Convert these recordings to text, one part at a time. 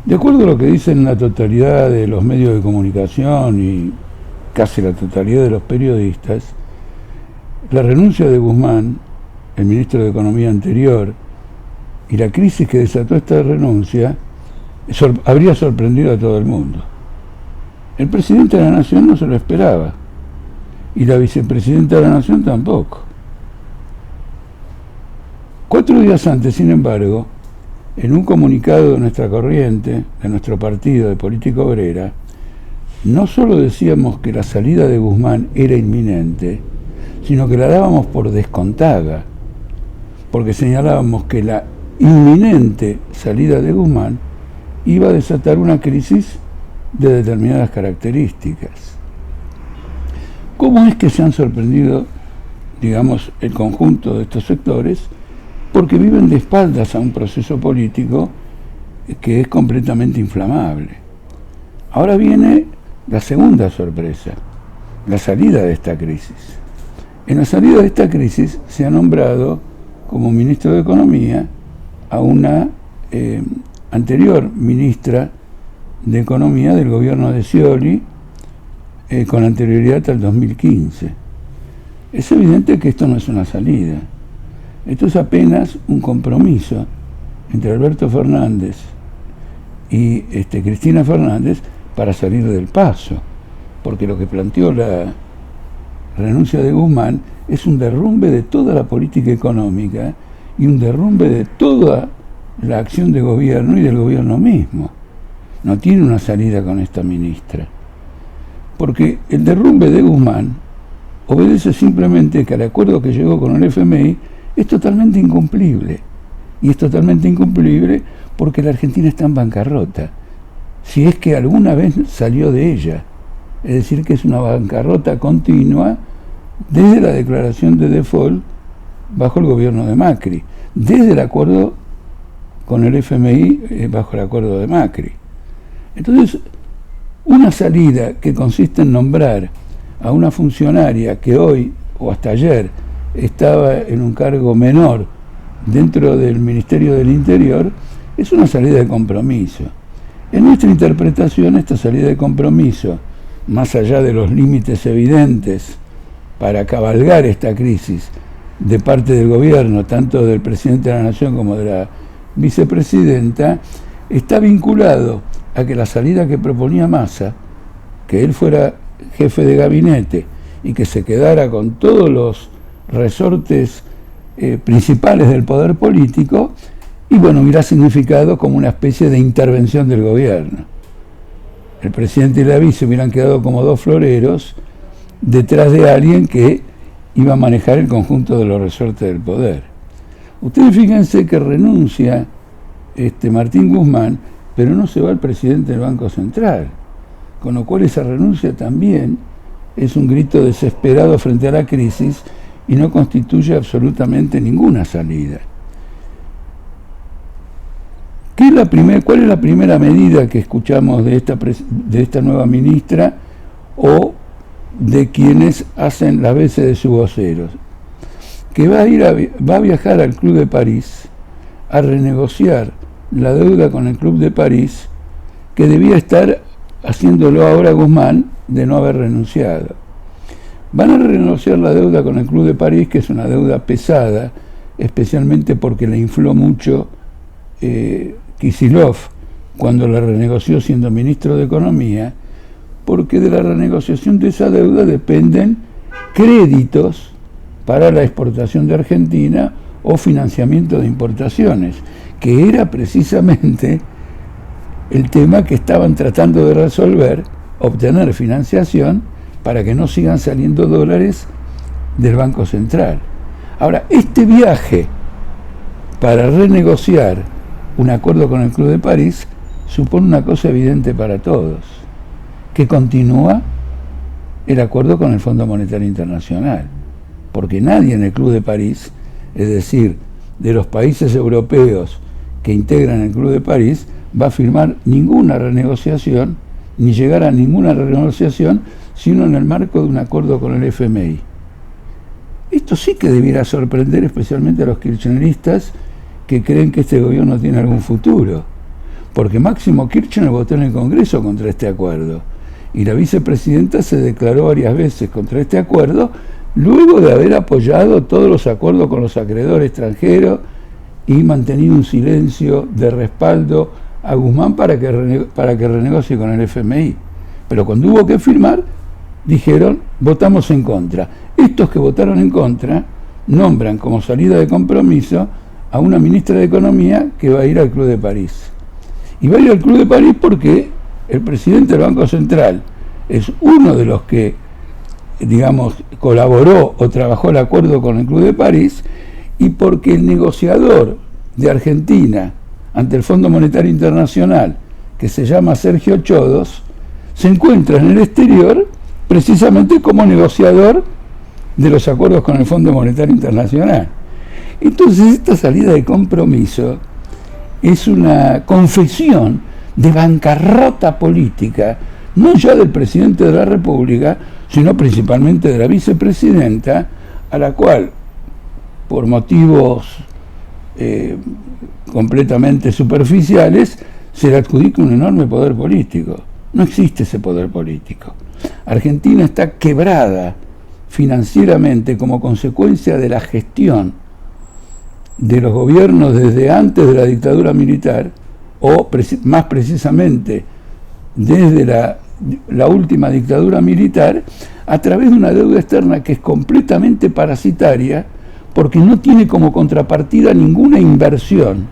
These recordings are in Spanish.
De acuerdo a lo que dicen la totalidad de los medios de comunicación y casi la totalidad de los periodistas, la renuncia de Guzmán, el ministro de Economía anterior, y la crisis que desató esta renuncia habría sorprendido a todo el mundo. El presidente de la Nación no se lo esperaba, y la vicepresidenta de la Nación tampoco. 4 días antes, sin embargo, en un comunicado de nuestra corriente, de nuestro partido de Política Obrera, no solo decíamos que la salida de Guzmán era inminente, sino que la dábamos por descontada, porque señalábamos que la inminente salida de Guzmán iba a desatar una crisis de determinadas características. ¿Cómo es que se han sorprendido, digamos, el conjunto de estos sectores? Porque viven de espaldas a un proceso político que es completamente inflamable. Ahora viene la segunda sorpresa, la salida de esta crisis. En la salida de esta crisis se ha nombrado como ministro de Economía a una anterior ministra de Economía del gobierno de Scioli, con anterioridad al 2015. Es evidente que esto no es una salida. Esto es apenas un compromiso entre Alberto Fernández y Cristina Fernández para salir del paso, porque lo que planteó la renuncia de Guzmán es un derrumbe de toda la política económica y un derrumbe de toda la acción de gobierno y del gobierno mismo. No tiene una salida con esta ministra, porque el derrumbe de Guzmán obedece simplemente que el acuerdo que llegó con el FMI es totalmente incumplible, y es totalmente incumplible porque la Argentina está en bancarrota, si es que alguna vez salió de ella, es decir, que es una bancarrota continua desde la declaración de default bajo el gobierno de Macri, desde el acuerdo con el FMI bajo el acuerdo de Macri. Entonces, una salida que consiste en nombrar a una funcionaria que hoy o hasta ayer estaba en un cargo menor dentro del Ministerio del Interior es una salida de compromiso. En nuestra interpretación, esta salida de compromiso, más allá de los límites evidentes para cabalgar esta crisis de parte del gobierno, tanto del presidente de la Nación como de la vicepresidenta, está vinculado a que la salida que proponía Massa, que él fuera jefe de gabinete y que se quedara con todos los resortes principales del poder político, y bueno, hubiera significado como una especie de intervención del gobierno. El presidente y la vice hubieran quedado como dos floreros detrás de alguien que iba a manejar el conjunto de los resortes del poder. Ustedes fíjense que renuncia Martín Guzmán, pero no se va el presidente del Banco Central, con lo cual esa renuncia también es un grito desesperado frente a la crisis y no constituye absolutamente ninguna salida. ¿Cuál es la primera medida que escuchamos de esta nueva ministra o de quienes hacen las veces de sus voceros? Que va a viajar al Club de París a renegociar la deuda con el Club de París, que debía estar haciéndolo ahora Guzmán de no haber renunciado. Van a renegociar la deuda con el Club de París, que es una deuda pesada, especialmente porque la infló mucho Kicillof cuando la renegoció siendo ministro de Economía, porque de la renegociación de esa deuda dependen créditos para la exportación de Argentina o financiamiento de importaciones, que era precisamente el tema que estaban tratando de resolver, obtener financiación para que no sigan saliendo dólares del Banco Central. Ahora, este viaje para renegociar un acuerdo con el Club de París supone una cosa evidente para todos, que continúa el acuerdo con el Fondo Monetario Internacional, porque nadie en el Club de París, es decir, de los países europeos que integran el Club de París, va a firmar ninguna renegociación, ni llegar a ninguna renegociación, sino en el marco de un acuerdo con el FMI. Esto sí que debiera sorprender especialmente a los kirchneristas que creen que este gobierno tiene algún futuro, porque Máximo Kirchner votó en el Congreso contra este acuerdo y la vicepresidenta se declaró varias veces contra este acuerdo luego de haber apoyado todos los acuerdos con los acreedores extranjeros y mantenido un silencio de respaldo a Guzmán para que renegocie con el FMI. Pero cuando hubo que firmar, dijeron, votamos en contra. Estos que votaron en contra nombran como salida de compromiso a una ministra de Economía que va a ir al Club de París. Y va a ir al Club de París porque el presidente del Banco Central es uno de los que, digamos, colaboró o trabajó el acuerdo con el Club de París, y porque el negociador de Argentina ante el Fondo Monetario Internacional, que se llama Sergio Chodos, se encuentra en el exterior precisamente como negociador de los acuerdos con el Fondo Monetario Internacional. Entonces esta salida de compromiso es una confesión de bancarrota política, no ya del presidente de la República, sino principalmente de la vicepresidenta, a la cual, por motivos completamente superficiales, se le adjudica un enorme poder político. No existe ese poder político. Argentina está quebrada financieramente como consecuencia de la gestión de los gobiernos desde antes de la dictadura militar, o más precisamente desde la última dictadura militar, a través de una deuda externa que es completamente parasitaria, porque no tiene como contrapartida ninguna inversión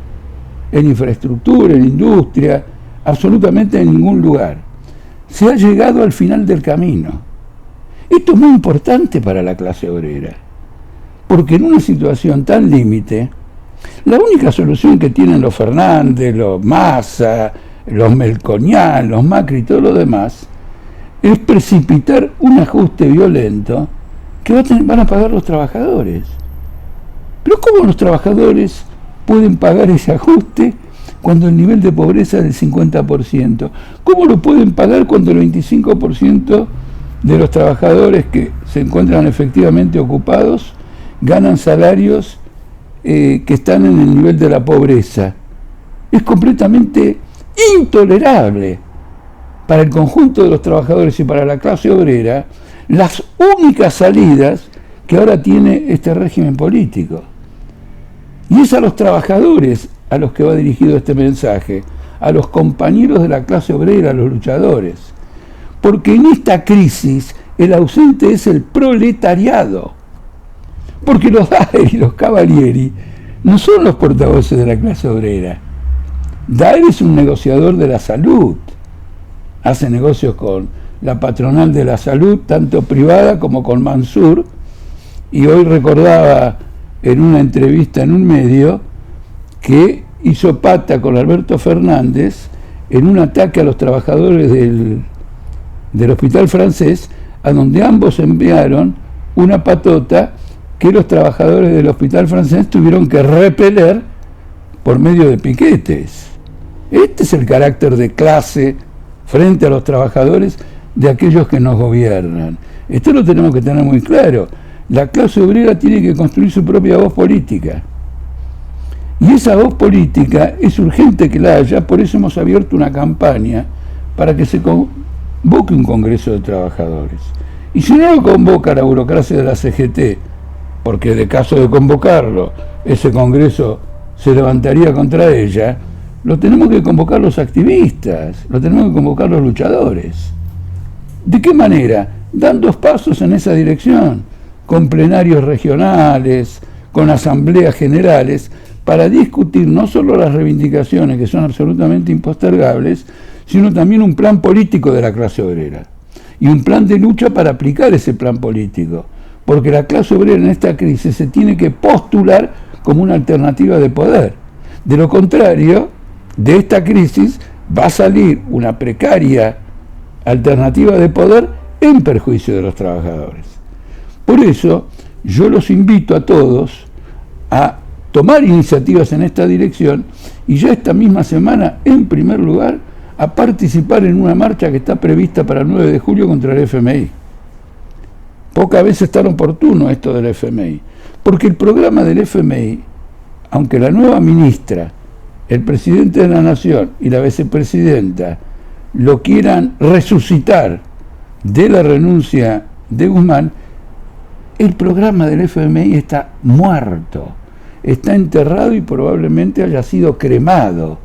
en infraestructura, en industria, absolutamente en ningún lugar. Se ha llegado al final del camino. Esto es muy importante para la clase obrera, porque en una situación tan límite, la única solución que tienen los Fernández, los Massa, los Melconian, los Macri y todo lo demás, es precipitar un ajuste violento que van a pagar los trabajadores. Pero ¿cómo los trabajadores pueden pagar ese ajuste cuando el nivel de pobreza es del 50%? ¿Cómo lo pueden pagar cuando el 25% de los trabajadores que se encuentran efectivamente ocupados ganan salarios que están en el nivel de la pobreza? Es completamente intolerable para el conjunto de los trabajadores y para la clase obrera las únicas salidas que ahora tiene este régimen político. Y es a los trabajadores a los que va dirigido este mensaje, a los compañeros de la clase obrera, a los luchadores. Porque en esta crisis el ausente es el proletariado. Porque los Daer y los Cavalieri no son los portavoces de la clase obrera. Daer es un negociador de la salud. Hace negocios con la patronal de la salud, tanto privada como con Mansur. Y hoy recordaba en una entrevista en un medio que hizo pata con Alberto Fernández en un ataque a los trabajadores del Hospital Francés, a donde ambos enviaron una patota que los trabajadores del Hospital Francés tuvieron que repeler por medio de piquetes. Este es el carácter de clase frente a los trabajadores de aquellos que nos gobiernan. Esto lo tenemos que tener muy claro. La clase obrera tiene que construir su propia voz política. Y esa voz política es urgente que la haya, por eso hemos abierto una campaña para que se convoque un Congreso de Trabajadores. Y si no lo convoca la burocracia de la CGT, porque de caso de convocarlo, ese Congreso se levantaría contra ella, lo tenemos que convocar los activistas, lo tenemos que convocar los luchadores. ¿De qué manera? Dando pasos en esa dirección, con plenarios regionales, con asambleas generales, para discutir no solo las reivindicaciones, que son absolutamente impostergables, sino también un plan político de la clase obrera. Y un plan de lucha para aplicar ese plan político. Porque la clase obrera en esta crisis se tiene que postular como una alternativa de poder. De lo contrario, de esta crisis va a salir una precaria alternativa de poder en perjuicio de los trabajadores. Por eso, yo los invito a todos a tomar iniciativas en esta dirección y ya esta misma semana, en primer lugar, a participar en una marcha que está prevista para el 9 de julio contra el FMI. Pocas veces es tan oportuno esto del FMI, porque el programa del FMI, aunque la nueva ministra el presidente de la Nación y la vicepresidenta lo quieran resucitar de la renuncia de Guzmán, el programa del FMI está muerto, está enterrado y probablemente haya sido cremado.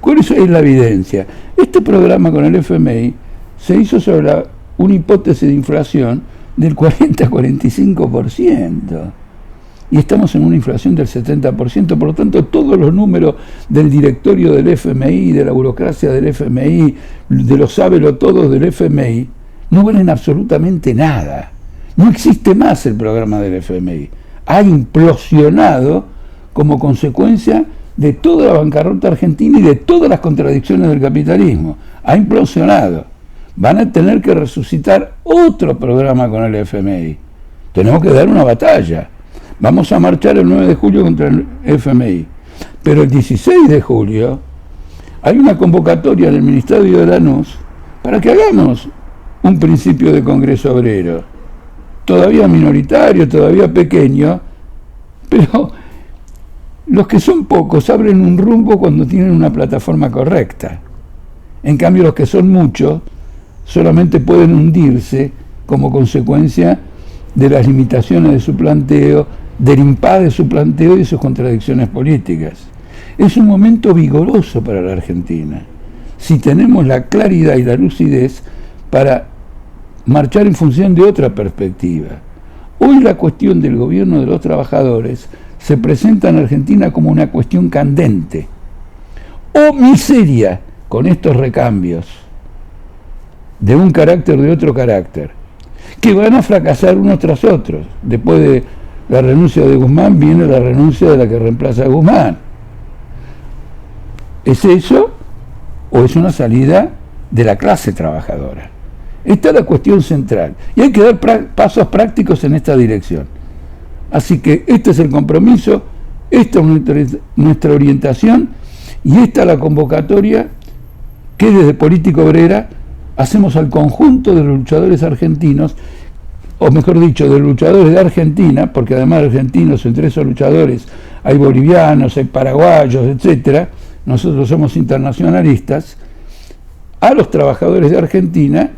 ¿Cuál es la evidencia? Este programa con el FMI se hizo sobre una hipótesis de inflación del 40-45%. Y estamos en una inflación del 70%, por lo tanto todos los números del directorio del FMI, de la burocracia del FMI, de los sábelo-todos del FMI, no valen absolutamente nada. No existe más el programa del FMI. Ha implosionado como consecuencia de toda la bancarrota argentina y de todas las contradicciones del capitalismo. Ha implosionado. Van a tener que resucitar otro programa con el FMI. Tenemos que dar una batalla. Vamos a marchar el 9 de julio contra el FMI. Pero el 16 de julio hay una convocatoria en el Ministerio de Lanús para que hagamos un principio de Congreso Obrero. Todavía minoritario, todavía pequeño, pero los que son pocos abren un rumbo cuando tienen una plataforma correcta. En cambio, los que son muchos solamente pueden hundirse como consecuencia de las limitaciones de su planteo, del impasse de su planteo y de sus contradicciones políticas. Es un momento vigoroso para la Argentina, si tenemos la claridad y la lucidez para marchar en función de otra perspectiva. Hoy la cuestión del gobierno de los trabajadores se presenta en Argentina como una cuestión candente, o miseria, con estos recambios de un carácter de otro carácter, que van a fracasar unos tras otros. Después de la renuncia de Guzmán viene la renuncia de la que reemplaza a Guzmán. ¿Es eso o es una salida de la clase trabajadora? Esta es la cuestión central y hay que dar pasos prácticos en esta dirección. Así que este es el compromiso, esta es nuestra orientación y esta es la convocatoria que desde Política Obrera hacemos al conjunto de los luchadores argentinos, o mejor dicho, de los luchadores de Argentina, porque además de argentinos, entre esos luchadores hay bolivianos, hay paraguayos, etcétera. Nosotros somos internacionalistas, a los trabajadores de Argentina,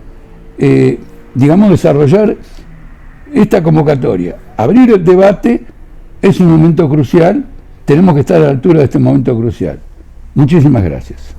desarrollar esta convocatoria. Abrir el debate es un momento crucial, tenemos que estar a la altura de este momento crucial. Muchísimas gracias.